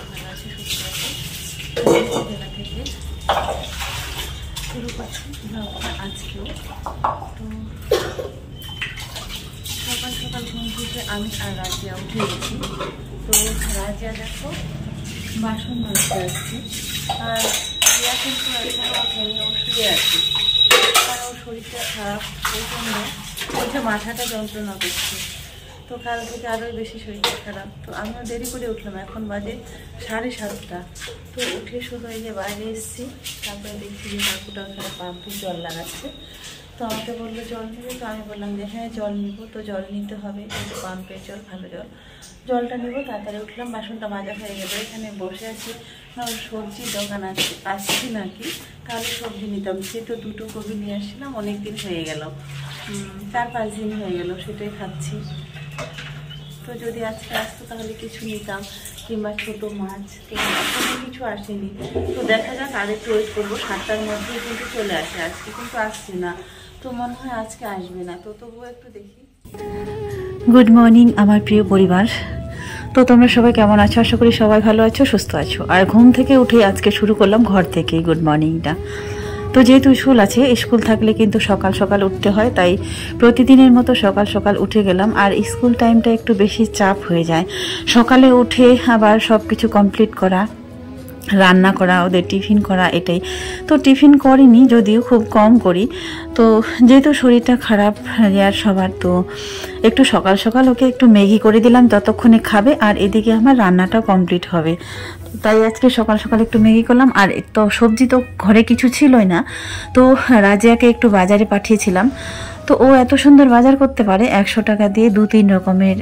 ভালো আছে, সুস্থ আছে। জেলা থেকে শুরু করছি ব্লগটা আজকেও। তো সকাল সকাল ঘুম থেকে আমি আর রাজিয়া উঠে গেছি। তো রাজিয়া দেখো বাসন মাজতে আসছে, আর রিয়া কিন্তু এখনো ওঠেনি, ও শুয়ে আছে। কারণ ওর শরীরটা খারাপ, প্রচণ্ড ওঠে, মাথাটা যন্ত্রণা করছে। তো কাল থেকে আরোই বেশি শরীরটা খারাপ। তো আমিও দেরি করে উঠলাম, এখন বাজে 7:30। তো উঠে শুধু এই যে বাইরে এসেছি, তারপরে দেখছি যে কাকুটা ওখানে পাম্পে জল লাগাচ্ছে। তো আমাকে বললো জল নেবে, তো আমি বললাম যে হ্যাঁ জল নিব। তো জল নিতে হবে, কিন্তু পাম্পের জল, ভালো জল, জলটা নেবো। তাড়াতাড়ি উঠলাম, বাসনটা মাজা হয়ে গেল। এখানে বসে আছি, সবজির দোকান আসছি নাকি, তাহলে সবজি নিতাম। সে তো 2টো কপি নিয়ে আসছিলাম, অনেক দিন হয়ে গেল, 4-5 দিন হয়ে গেল, সেটাই খাচ্ছি। তো যদি আজকে আসতো তাহলে কিছু নিতাম, কিংবা ছোটো মাছ, কিংবা কোনো কিছু আসেনি। তো দেখা যাক, আর একটু ওয়েট করবো। 7টার মধ্যেই কিন্তু চলে আসে, আজকে কিন্তু আসছে না। তো মনে হয় আজকে আসবে না, তো তবুও একটু দেখি। গুড মর্নিং আমার প্রিয় পরিবার। তো তোমরা সবাই কেমন আছো? আশা করি সবাই ভালো আছো, সুস্থ আছো। আর ঘুম থেকে উঠে আজকে শুরু করলাম ঘর থেকেই গুড মর্নিংটা। তো যেহেতু স্কুল আছে, স্কুল থাকলে কিন্তু সকাল সকাল উঠতে হয়, তাই প্রতিদিনের মতো সকাল সকাল উঠে গেলাম। আর স্কুল টাইমটা একটু বেশি চাপ হয়ে যায়, সকালে উঠে আবার সব কিছু কমপ্লিট করা, রান্না করা, ওদের টিফিন করা, এটাই। তো টিফিন করিনি, যদিও খুব কম করি। তো যেহেতু শরীরটা খারাপ আর সবার, তো একটু সকাল সকাল ওকে একটু ম্যাগি করে দিলাম, ততক্ষণে খাবে, আর এদিকে আমার রান্নাটাও কমপ্লিট হবে। তাই আজকে সকাল সকাল একটু ম্যাগি করলাম। আর তো সবজি তো ঘরে কিছু ছিলই না, তো রাজিয়াকে একটু বাজারে পাঠিয়েছিলাম। তো ও এত সুন্দর বাজার করতে পারে, 100 টাকা দিয়ে 2-3 রকমের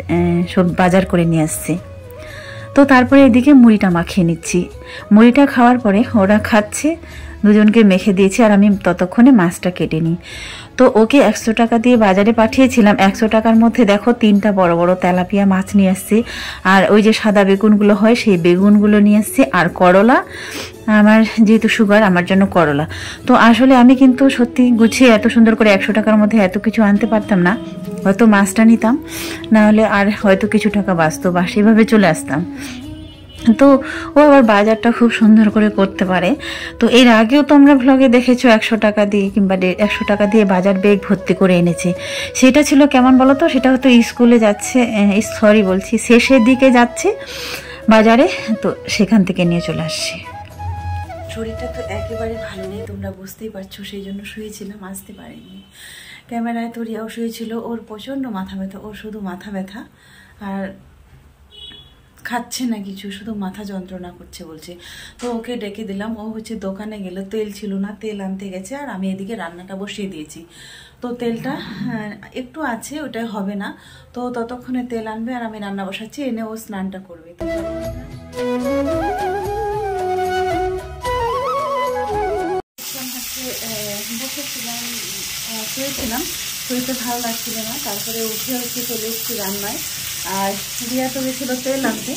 সব বাজার করে নিয়ে আসছে। তো তারপরে এদিকে মুড়িটা মাখিয়ে নিচ্ছি। মুড়িটা খাওয়ার পরে ওরা খাচ্ছে, দুজনকে মেখে দিয়েছি, আর আমি ততক্ষণে মাছটা কেটে নিই। তো ওকে 100 টাকা দিয়ে বাজারে পাঠিয়েছিলাম। 100 টাকার মধ্যে দেখো 3টা বড় বড় তেলাপিয়া মাছ নিয়ে আসছি, আর ওই যে সাদা বেগুনগুলো হয় সেই বেগুনগুলো নিয়ে আসছি, আর করলা। আমার যেহেতু সুগার, আমার জন্য করলা। তো আসলে আমি কিন্তু সত্যি গুছিয়ে এত সুন্দর করে 100 টাকার মধ্যে এত কিছু আনতে পারতাম না। হয়তো মাছটা নিতাম, না হলে আর হয়তো কিছু টাকা বাঁচতো, বা সেভাবে চলে আসতাম। তো ও আবার বাজারটা খুব সুন্দর করে করতে পারে। তো এর আগেও তোমরা ভ্লগে দেখেছো 100 টাকা দিয়ে কিংবা 100 টাকা দিয়ে বাজার ব্যাগ ভর্তি করে এনেছে। সেটা ছিল কেমন বলো তো? সেটা হয়তো স্কুলে যাচ্ছে, শেষের দিকে যাচ্ছে বাজারে, তো সেখান থেকে নিয়ে চলে আসছে। শরীরটা তো একেবারে ভালো নেই, তোমরা বুঝতেই পারছো, সেই জন্য শুয়েছিলাম, আসতে পারিনি ক্যামেরায়। তো রিয়াও শুয়েছিল, ওর প্রচণ্ড মাথা ব্যথা, ওর শুধু মাথা ব্যথা, আর খাচ্ছে না কিছু, শুধু মাথা যন্ত্রণা করছে বলছে। তো ওকে ডেকে দিলাম, ও হচ্ছে দোকানে গেল, তেল ছিল না, তেল আনতে গেছে, আর আমি এদিকে রান্নাটা বসিয়ে দিয়েছি। তো তেলটা একটু আছে, ওটাই হবে না। তো ততক্ষণে তেল আনবে, আর আমি রান্না বসাচ্ছি, এনে ও স্নানটা করবে। তো বসেছিলাম, শুয়েছিলাম, শরীরটা ভালো লাগছিল না। তারপরে উঠে হচ্ছে চলে এসেছি রান্নায়। আর রিয়া তো গেছিলো তেল আনতে,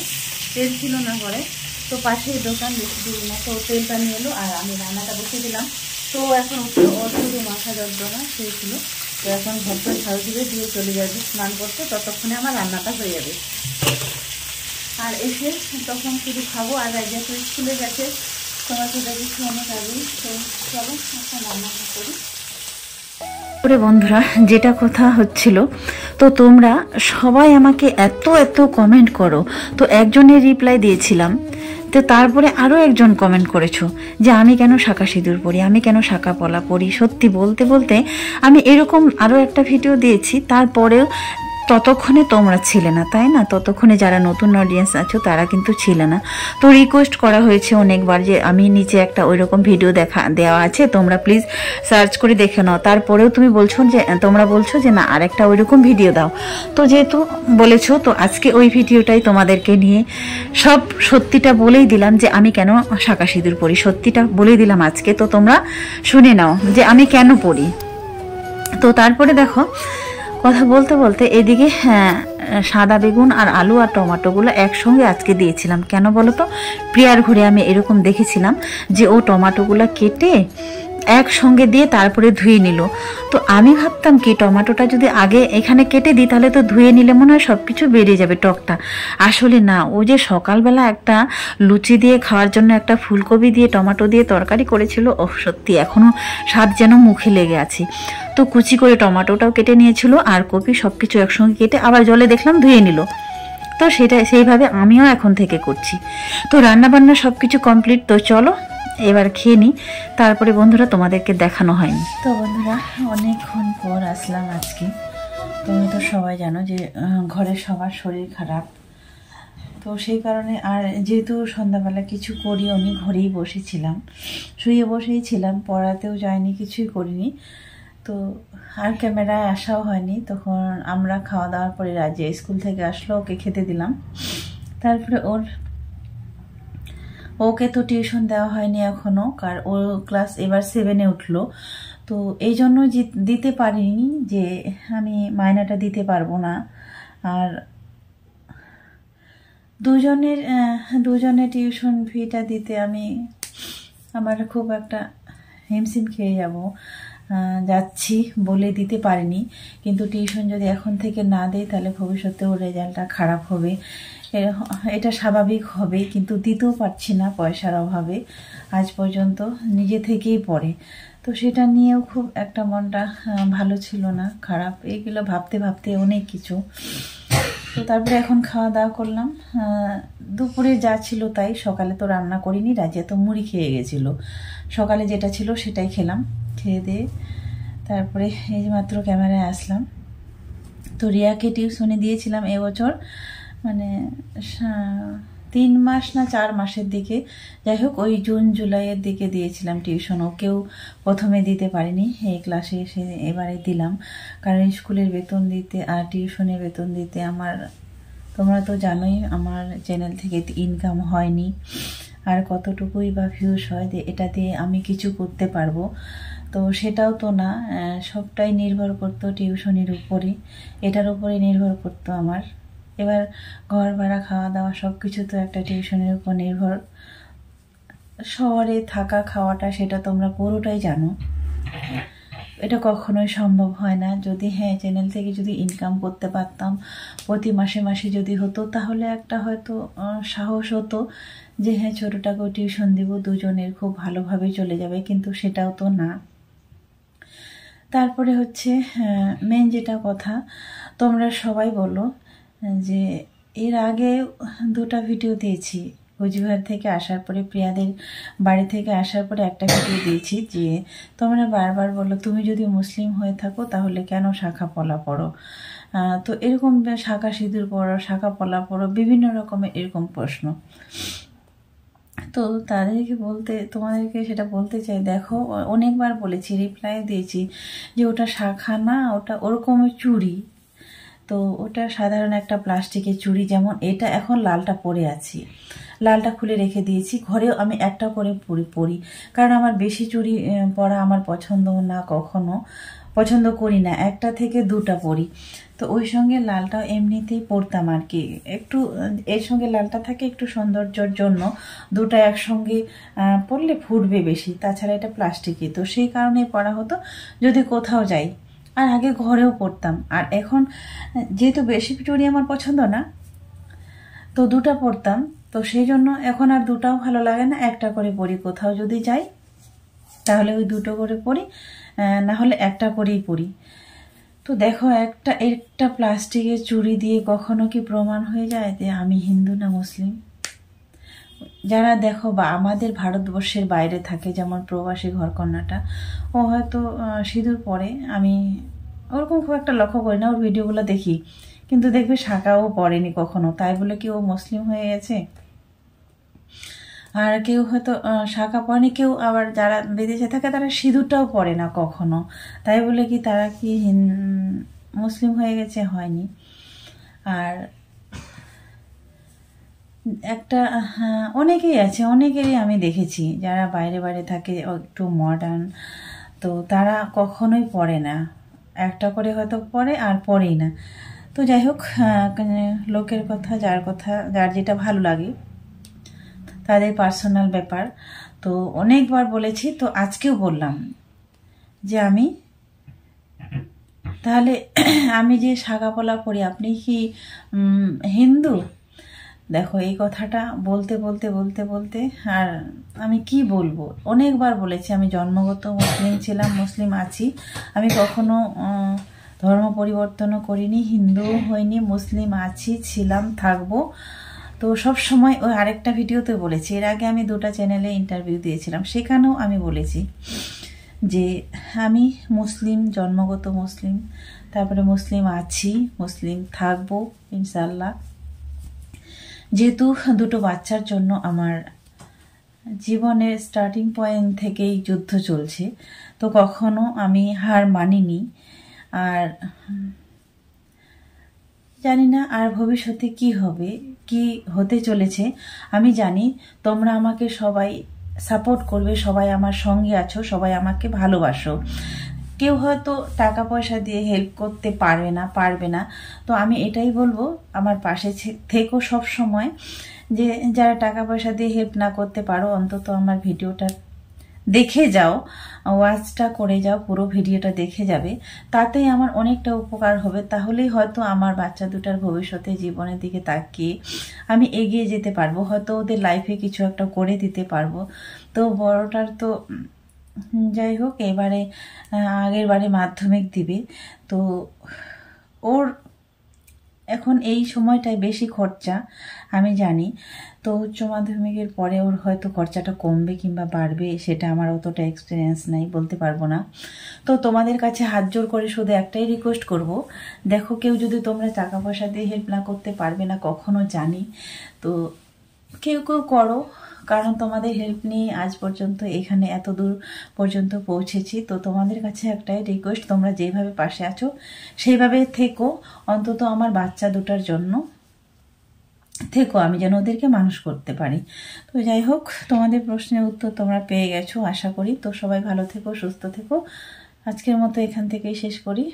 তেল ছিল না ঘরে। তো পাশেই দোকান, বেশি দূর না, তো তেলটা নিয়ে এলো, আর আমি রান্নাটা বসিয়ে দিলাম। তো এখন উঠে ওর শুধু মাথা যন্ত্রণা শুয়েছিল। তো এখন ঘরটা ঝাড়ু দিয়ে চলে যাবে স্নান করতে, ততক্ষণে আমার রান্নাটা হয়ে যাবে। আর এসে তখন শুধু খাবো। আর রাজিয়া তো স্কুলে গেছে, তোমাকে দেখেছি অনেক আগেই। তো চলো এখন রান্নাটা করি। বন্ধুরা, যেটা কথা হচ্ছিল, তো তোমরা সবাই আমাকে এত এত কমেন্ট করো। তো একজনের রিপ্লাই দিয়েছিলাম, তো তারপরে আরও একজন কমেন্ট করেছো যে আমি কেন শাঁখা সিঁদুর পরি, আমি কেন শাঁখা পলা পরি। সত্যি বলতে বলতে আমি এরকম আরও একটা ভিডিও দিয়েছি, তারপরেও ততক্ষণে তোমরা ছিলে না, তাই না? ততক্ষণে যারা নতুন অডিয়েন্স আছো তারা কিন্তু ছিলে না। তো রিকোয়েস্ট করা হয়েছে অনেকবার যে আমি নিচে একটা ওইরকম ভিডিও দেওয়া আছে, তোমরা প্লিজ সার্চ করে দেখে নাও। তারপরেও তোমরা বলছো যে না, আর একটা ওইরকম ভিডিও দাও। তো যেহেতু বলেছো, তো আজকে ওই ভিডিওটাই তোমাদেরকে নিয়ে সব সত্যিটা বলেই দিলাম যে আমি কেন শাঁখা সিঁদুর পরি, সত্যিটা বলেই দিলাম আজকে। তো তোমরা শুনে নাও যে আমি কেন পরি। তো তারপরে দেখো, কথা বলতে বলতে এদিকে সাদা বেগুন আর আলু আর টমেটোগুলো একসঙ্গে আজকে দিয়েছিলাম। কেন বলো তো? প্রিয়ার ঘরে আমি এরকম দেখেছিলাম যে ও টমেটোগুলো কেটে একসঙ্গে দিয়ে তারপরে ধুয়ে নিল। তো আমি ভাবতাম কি টমেটোটা যদি আগে এখানে কেটে দিই তাহলে তো ধুয়ে নিলে মনে হয় সব কিছু বেরিয়ে যাবে টকটা। আসলে না, ও যে সকালবেলা একটা লুচি দিয়ে খাওয়ার জন্য একটা ফুলকপি দিয়ে টমেটো দিয়ে তরকারি করেছিল, ও সত্যি এখনও স্বাদ যেন মুখে লেগে আছে। তো কুচি করে টমেটোটাও কেটে নিয়েছিল আর কপি সব কিছু একসঙ্গে কেটে আবার জলে দেখলাম ধুয়ে নিল। তো সেইভাবে আমিও এখন থেকে করছি। তো রান্নাবান্না সব কিছু কমপ্লিট। তো চলো এবার খেয়ে নিই, তারপরে বন্ধুরা তোমাদেরকে দেখানো হয়নি। তো বন্ধুরা অনেকক্ষণ পর আসলাম আজকে। তুমি তো সবাই জানো যে ঘরে সবার শরীর খারাপ, তো সেই কারণে আর যেহেতু সন্ধ্যাবেলা কিছু করিও নি, ঘরেই বসেছিলাম, শুয়ে বসেই ছিলাম, পড়াতেও যায়নি, কিছুই করিনি। তো আর ক্যামেরায় আসাও হয়নি। তখন আমরা খাওয়া দাওয়ার পরে রাজিয়া স্কুল থেকে আসলো, ওকে খেতে দিলাম। তারপরে ওকে তো টিউশন দেওয়া হয়নি এখনো, কারণ ও ক্লাস এবার 7-এ উঠলো। তো এই জন্য দিতে পারিনি, যে আমি মাইনাটা দিতে পারবো না। আর দুজনে টিউশন ফিটা দিতে আমার খুব একটা হিমশিম খেয়ে যাচ্ছি বলে দিতে পারিনি। কিন্তু টিউশন যদি এখন থেকে না দেয় তাহলে ভবিষ্যতে ওর রেজাল্টটা খারাপ হবে, এটা স্বাভাবিক হবে। কিন্তু দিতেও পারছি না পয়সার অভাবে, আজ পর্যন্ত নিজে থেকেই পড়ে। তো সেটা নিয়েও খুব একটা মনটা ভালো ছিল না, খারাপ। এইগুলো ভাবতে ভাবতে অনেক কিছু। তো তারপরে এখন খাওয়া দাওয়া করলাম, দুপুরে যা ছিল তাই। সকালে তো রান্না করিনি, রাজিয়া তো মুড়ি খেয়ে গেছিল, সকালে যেটা ছিল সেটাই খেলাম। খেয়ে দিয়ে তারপরে এই মাত্র ক্যামেরায় আসলাম। তো রিয়াকে টিউশনে দিয়েছিলাম এবছর, মানে 3 মাস না 4 মাসের দিকে, যাই হোক ওই জুন জুলাইয়ের দিকে দিয়েছিলাম টিউশন। ওকেও প্রথমে দিতে পারিনি, এই ক্লাসে এসে এবারে দিলাম। কারণ স্কুলের বেতন দিতে আর টিউশনের বেতন দিতে তোমরা তো জানোই আমার চ্যানেল থেকে ইনকাম হয়নি, আর কতটুকুই বা ভিউজ হয় এটা দিয়ে আমি কিছু করতে পারবো। তো সেটাও তো না, সবটাই নির্ভর করতো টিউশনের উপরে, এটার উপরে নির্ভর করতো আমার। এবার ঘর ভাড়া, খাওয়া দাওয়া সব কিছু তো একটা টিউশনের উপর নির্ভর। শহরে থাকা খাওয়াটা সেটা তোমরা পুরোটাই জানো, এটা কখনোই সম্ভব হয় না। যদি চ্যানেল থেকে যদি ইনকাম করতে পারতাম, প্রতি মাসে মাসে যদি হতো, তাহলে একটা হয়তো সাহস হতো যে ছোটটাকেও টিউশন দিব, দুজনের খুব ভালোভাবে চলে যাবে। কিন্তু সেটাও তো না। তারপরে হচ্ছে মেন যেটা কথা, তোমরা সবাই বলো যে এর আগে 2টা ভিডিও দিয়েছি, কোচবিহার থেকে আসার পরে, প্রিয়াদের বাড়ি থেকে আসার পরে একটা ভিডিও দিয়েছি, যে তোমরা বারবার বলো তুমি যদি মুসলিম হয়ে থাকো তাহলে কেন শাখা পলা পড়ো। তো এরকম শাখা সিঁদুর পড়ো, শাখা পলা পড়ো, বিভিন্ন রকমের এরকম প্রশ্ন। তো তোমাদেরকে সেটা বলতে চাই, দেখো অনেকবার বলেছি, রিপ্লাই দিয়েছি যে ওটা শাখা না, ওটা ওরকমই চুড়ি। তো ওটা সাধারণ একটা প্লাস্টিকের চুড়ি, যেমন এটা এখন লালটা পরে আছি, লালটা খুলে রেখে দিয়েছি। ঘরেও আমি একটা করে পরি, কারণ আমার বেশি চুড়ি পরা আমার পছন্দ না, কখনো পছন্দ করি না, 1টা থেকে 2টা পরি। তো ওই সঙ্গে লালটাও এমনিতেই পরতাম আর কি, একটু এর সঙ্গে লালটা থাকে একটু সৌন্দর্যের জন্য, 2টা একসঙ্গে পরলে ফুটবে বেশি। তাছাড়া এটা প্লাস্টিকই, তো সেই কারণে পরা হতো যদি কোথাও যাই। আর আগে ঘরেও পরতাম, আর এখন যেহেতু বেশি চুড়ি আমার পছন্দ না, তো 2টা পরতাম। তো সেই জন্য এখন আর 2টাও ভালো লাগে না, 1টা করে পরি। কোথাও যদি যাই তাহলে ওই 2টো করে পরি, না হলে 1টা করেই পরি। তো দেখো একটা প্লাস্টিকের চুড়ি দিয়ে কখনো কি প্রমাণ হয়ে যায় যে আমি হিন্দু না মুসলিম? যারা দেখো বা আমাদের ভারতবর্ষের বাইরে থাকে, যেমন প্রবাসী ঘরকন্যাটা, ও হয়তো সিঁদুর পরে, আমি ওরকম খুব একটা লক্ষ্য করি না, ওর ভিডিওগুলো দেখি, কিন্তু দেখবে শাখাও পড়েনি কখনো, তাই বলে কি ও মুসলিম হয়ে গেছে? আর কেউ হয়তো শাখা পড়েনি, কেউ আবার যারা বিদেশে থাকে তারা সিঁদুরটাও পরে না কখনো, তাই বলে কি তারা কি মুসলিম হয়ে গেছে? হয়নি। আর একটা অনেকেই আছে, অনেকেরই আমি দেখেছি যারা বাইরে বাইরে থাকে, একটু মডার্ন, তো তারা কখনোই পড়ে না, 1টা করে হয়তো পড়ে আর পড়েই না। তো যাই হোক, লোকের কথা, যার যেটা ভালো লাগে, তাদের পার্সোনাল ব্যাপার। তো অনেকবার বলেছি, তো আজকেও বললাম যে আমি তাহলে আমি যে সাগাপলা পরি আপনি কি হিন্দু? দেখো এই কথাটা বলতে বলতে বলতে বলতে আর আমি কি বলবো, অনেকবার বলেছি আমি জন্মগত মুসলিম ছিলাম, মুসলিম আছি, আমি কখনো ধর্ম পরিবর্তনও করিনি, হিন্দু হইনি, মুসলিম আছি, ছিলাম, থাকবো। তো সব সময় ওই আরেকটা ভিডিওতে বলেছি, এর আগে আমি 2টা চ্যানেলে ইন্টারভিউ দিয়েছিলাম, সেখানেও আমি বলেছি যে আমি মুসলিম, জন্মগত মুসলিম, তারপরে মুসলিম আছি, মুসলিম থাকবো ইনশাল্লাহ। যেহেতু 2টো বাচ্চার জন্য আমার জীবনের স্টার্টিং পয়েন্ট থেকেই যুদ্ধ চলছে, তো কখনো আমি হার মানিনি। আর জানি না আর ভবিষ্যতে কি হবে, কি হতে চলেছে। আমি জানি তোমরা আমাকে সবাই সাপোর্ট করবে, সবাই আমার সঙ্গে আছো, সবাই আমাকে ভালোবাসো। কেউ হয়তো টাকা পয়সা দিয়ে হেল্প করতে পারবে না, তো আমি এটাই বলবো আমার পাশে থেকো সব সময়। যে যারা টাকা পয়সা দিয়ে হেল্প না করতে পারো, অন্তত আমার ভিডিওটা দেখে যাও, ওয়াচটা করে যাও, পুরো ভিডিওটা দেখে যাবে, তাতেই আমার অনেকটা উপকার হবে। তাহলেই হয়তো আমার বাচ্চা দুটার ভবিষ্যতে জীবনের দিকে তাকিয়ে আমি এগিয়ে যেতে পারবো, হয়তো ওদের লাইফে কিছু একটা করে দিতে পারবো। তো বড়টার তো যাই হোক এবারে আগের বারে মাধ্যমিক দিবে, তো ওর এখন এই সময়টায় বেশি খরচা আমি জানি। তো উচ্চ মাধ্যমিকের পরে ওর হয়তো খরচাটা কমবে কিংবা বাড়বে, সেটা আমার অতটা এক্সপিরিয়েন্স নাই, বলতে পারবো না। তো তোমাদের কাছে হাত জোর করে শুধু একটাই রিকোয়েস্ট করব, দেখো কেউ যদি তোমরা টাকা পয়সা দিয়ে হেল্প না করতে পারবে না কখনো জানি, তো কেউ কেউ করো, কারণ তোমাদের হেল্প নিয়ে আজ পর্যন্ত এখানে এত দূর পর্যন্ত পৌঁছেছি। তো তোমাদের কাছে একটাই রিকোয়েস্ট, তোমরা যেভাবে পাশে আছো সেইভাবে থেকো, অন্তত আমার বাচ্চা দুটার জন্য থেকো, আমি যেন ওদেরকে মানুষ করতে পারি। তো যাই হোক, তোমাদের প্রশ্নের উত্তর তোমরা পেয়ে গেছো আশা করি। তো সবাই ভালো থেকো, সুস্থ থেকো। আজকের মতো এখান থেকেই শেষ করি।